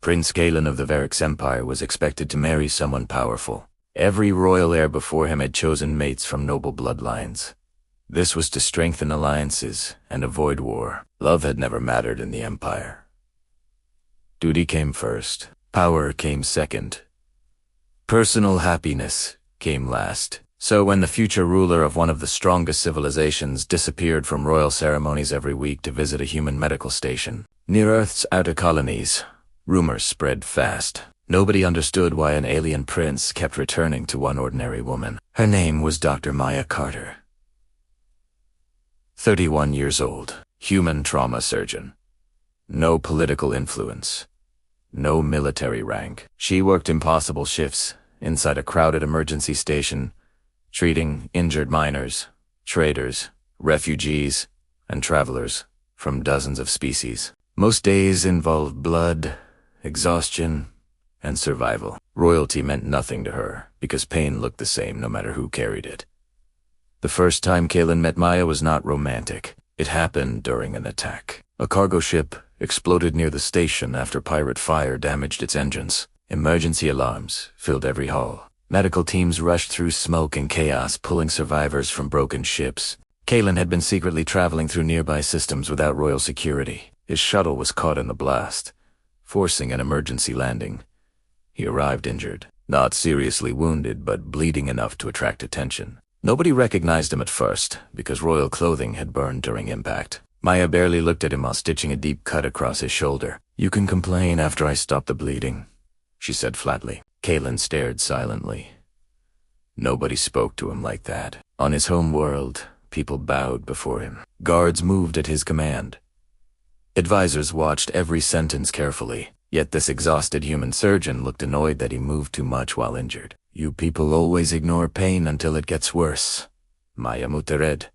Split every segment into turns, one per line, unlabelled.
Prince Galen of the Varix Empire was expected to marry someone powerful. Every royal heir before him had chosen mates from noble bloodlines. This was to strengthen alliances and avoid war. Love had never mattered in the Empire. Duty came first. Power came second. Personal happiness came last. So when the future ruler of one of the strongest civilizations disappeared from royal ceremonies every week to visit a human medical station near Earth's outer colonies, rumors spread fast. Nobody understood why an alien prince kept returning to one ordinary woman. Her name was Dr. Maya Carter. 31 years old, human trauma surgeon. No political influence. No military rank. She worked impossible shifts inside a crowded emergency station, treating injured miners, traders, refugees, and travelers from dozens of species. Most days involved blood, exhaustion, and survival. Royalty meant nothing to her, because pain looked the same no matter who carried it. The first time Galen met Maya was not romantic. It happened during an attack. A cargo ship exploded near the station after pirate fire damaged its engines. Emergency alarms filled every hall. Medical teams rushed through smoke and chaos, pulling survivors from broken ships. Galen had been secretly traveling through nearby systems without royal security. His shuttle was caught in the blast, forcing an emergency landing. He arrived injured, not seriously wounded, but bleeding enough to attract attention. Nobody recognized him at first, because royal clothing had burned during impact. Maya barely looked at him while stitching a deep cut across his shoulder. "You can complain after I stop the bleeding," she said flatly. Galen stared silently. Nobody spoke to him like that. On his home world, people bowed before him. Guards moved at his command. Advisors watched every sentence carefully. Yet this exhausted human surgeon looked annoyed that he moved too much while injured. "You people always ignore pain until it gets worse." Maya muttered.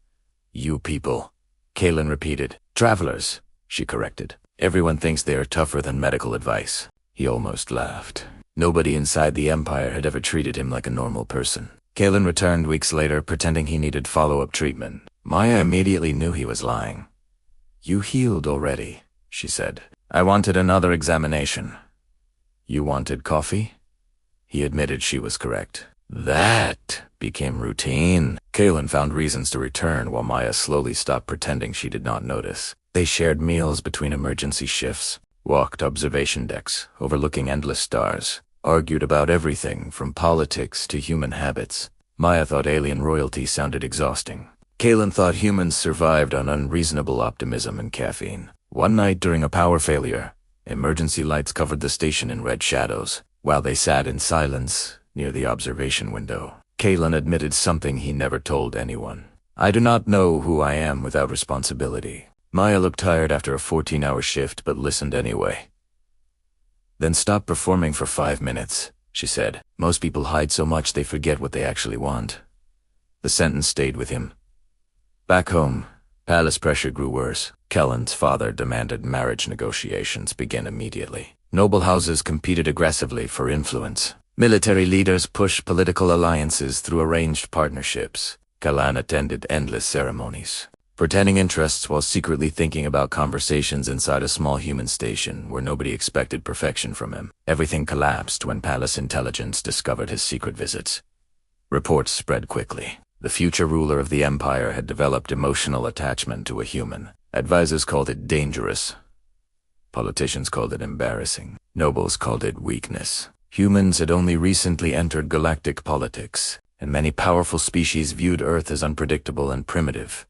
"You people," Galen repeated. "Travelers," she corrected. "Everyone thinks they are tougher than medical advice." He almost laughed. Nobody inside the Empire had ever treated him like a normal person. Galen returned weeks later, pretending he needed follow-up treatment. Maya immediately knew he was lying. "You healed already," she said. "I wanted another examination." "You wanted coffee?" He admitted she was correct. That became routine. Galen found reasons to return while Maya slowly stopped pretending she did not notice. They shared meals between emergency shifts, walked observation decks overlooking endless stars, argued about everything from politics to human habits. Maya thought alien royalty sounded exhausting. Galen thought humans survived on unreasonable optimism and caffeine. One night during a power failure, emergency lights covered the station in red shadows. While they sat in silence near the observation window, Galen admitted something he never told anyone. "I do not know who I am without responsibility." Maya looked tired after a 14-hour shift but listened anyway. "Then stop performing for 5 minutes," she said. "Most people hide so much they forget what they actually want." The sentence stayed with him. Back home, palace pressure grew worse. Kellen's father demanded marriage negotiations begin immediately. Noble houses competed aggressively for influence. Military leaders pushed political alliances through arranged partnerships. Kellen attended endless ceremonies, pretending interests while secretly thinking about conversations inside a small human station where nobody expected perfection from him. Everything collapsed when palace intelligence discovered his secret visits. Reports spread quickly. The future ruler of the empire had developed emotional attachment to a human. Advisors called it dangerous. Politicians called it embarrassing. Nobles called it weakness. Humans had only recently entered galactic politics, and many powerful species viewed Earth as unpredictable and primitive.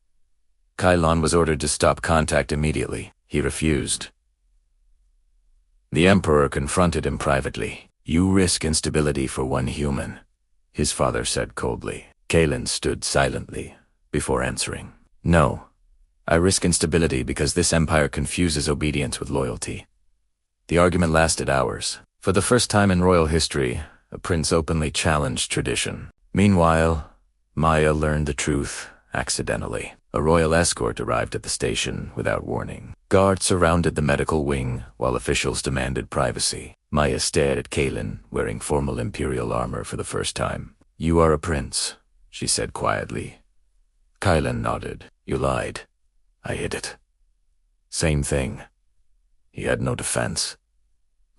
Kylon was ordered to stop contact immediately. He refused. The Emperor confronted him privately. "You risk instability for one human," his father said coldly. Galen stood silently before answering. "No. I risk instability because this empire confuses obedience with loyalty." The argument lasted hours. For the first time in royal history, a prince openly challenged tradition. Meanwhile, Maya learned the truth accidentally. A royal escort arrived at the station without warning. Guards surrounded the medical wing while officials demanded privacy. Maya stared at Galen, wearing formal imperial armor for the first time. "You are a prince," she said quietly. Galen nodded. "You lied. I hid it." "Same thing." He had no defense.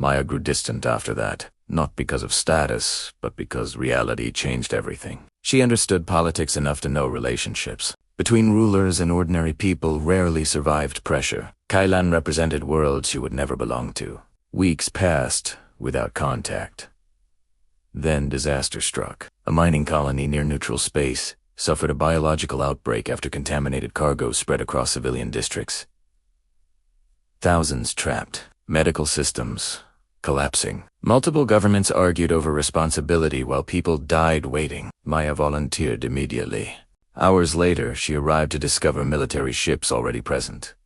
Maya grew distant after that, not because of status, but because reality changed everything. She understood politics enough to know relationships between rulers and ordinary people rarely survived pressure. Kailan represented worlds she would never belong to. Weeks passed without contact. Then disaster struck. A mining colony near neutral space suffered a biological outbreak after contaminated cargo spread across civilian districts. Thousands trapped. Medical systems collapsing. Multiple governments argued over responsibility while people died waiting. Maya volunteered immediately. Hours later, she arrived to discover military ships already present.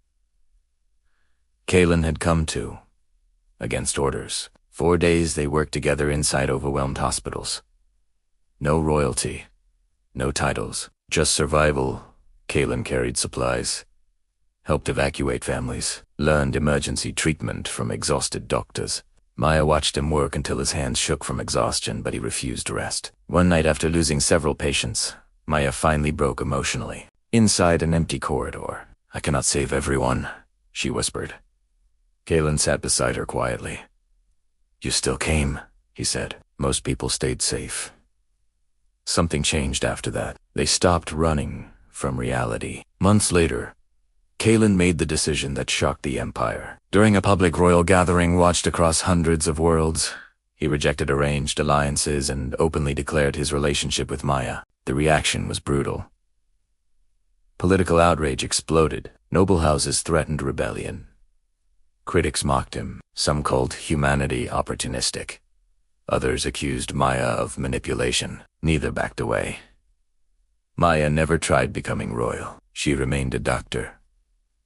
Kailan had come to, against orders. 4 days they worked together inside overwhelmed hospitals. No royalty, no titles, just survival. Kailan carried supplies, helped evacuate families, learned emergency treatment from exhausted doctors. Maya watched him work until his hands shook from exhaustion, but he refused to rest. One night after losing several patients, Maya finally broke emotionally. Inside an empty corridor. "I cannot save everyone," she whispered. Kailan sat beside her quietly. "You still came," he said. "Most people stayed safe." Something changed after that. They stopped running from reality. Months later, Kailan made the decision that shocked the Empire. During a public royal gathering watched across hundreds of worlds, he rejected arranged alliances and openly declared his relationship with Maya. The reaction was brutal. Political outrage exploded. Noble houses threatened rebellion. Critics mocked him. Some called humanity opportunistic. Others accused Maya of manipulation. Neither backed away. Maya never tried becoming royal. She remained a doctor.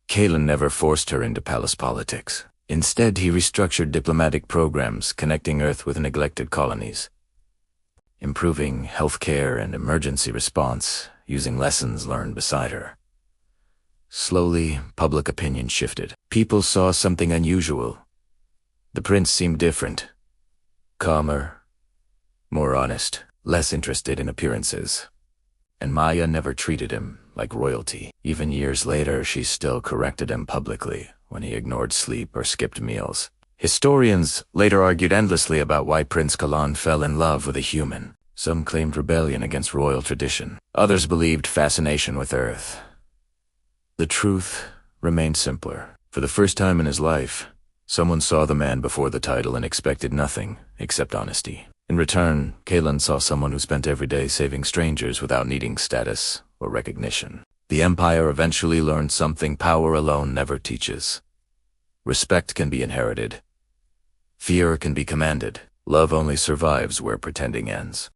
Kailan never forced her into palace politics. Instead, he restructured diplomatic programs connecting Earth with neglected colonies, improving healthcare and emergency response using lessons learned beside her. Slowly, public opinion shifted. People saw something unusual. The prince seemed different. Calmer, more honest, less interested in appearances. And Maya never treated him like royalty. Even years later, she still corrected him publicly when he ignored sleep or skipped meals. Historians later argued endlessly about why Prince Kailan fell in love with a human. Some claimed rebellion against royal tradition. Others believed fascination with Earth. The truth remained simpler. For the first time in his life, someone saw the man before the title and expected nothing except honesty. In return, Kailan saw someone who spent every day saving strangers without needing status or recognition. The Empire eventually learned something power alone never teaches. Respect can be inherited. Fear can be commanded. Love only survives where pretending ends.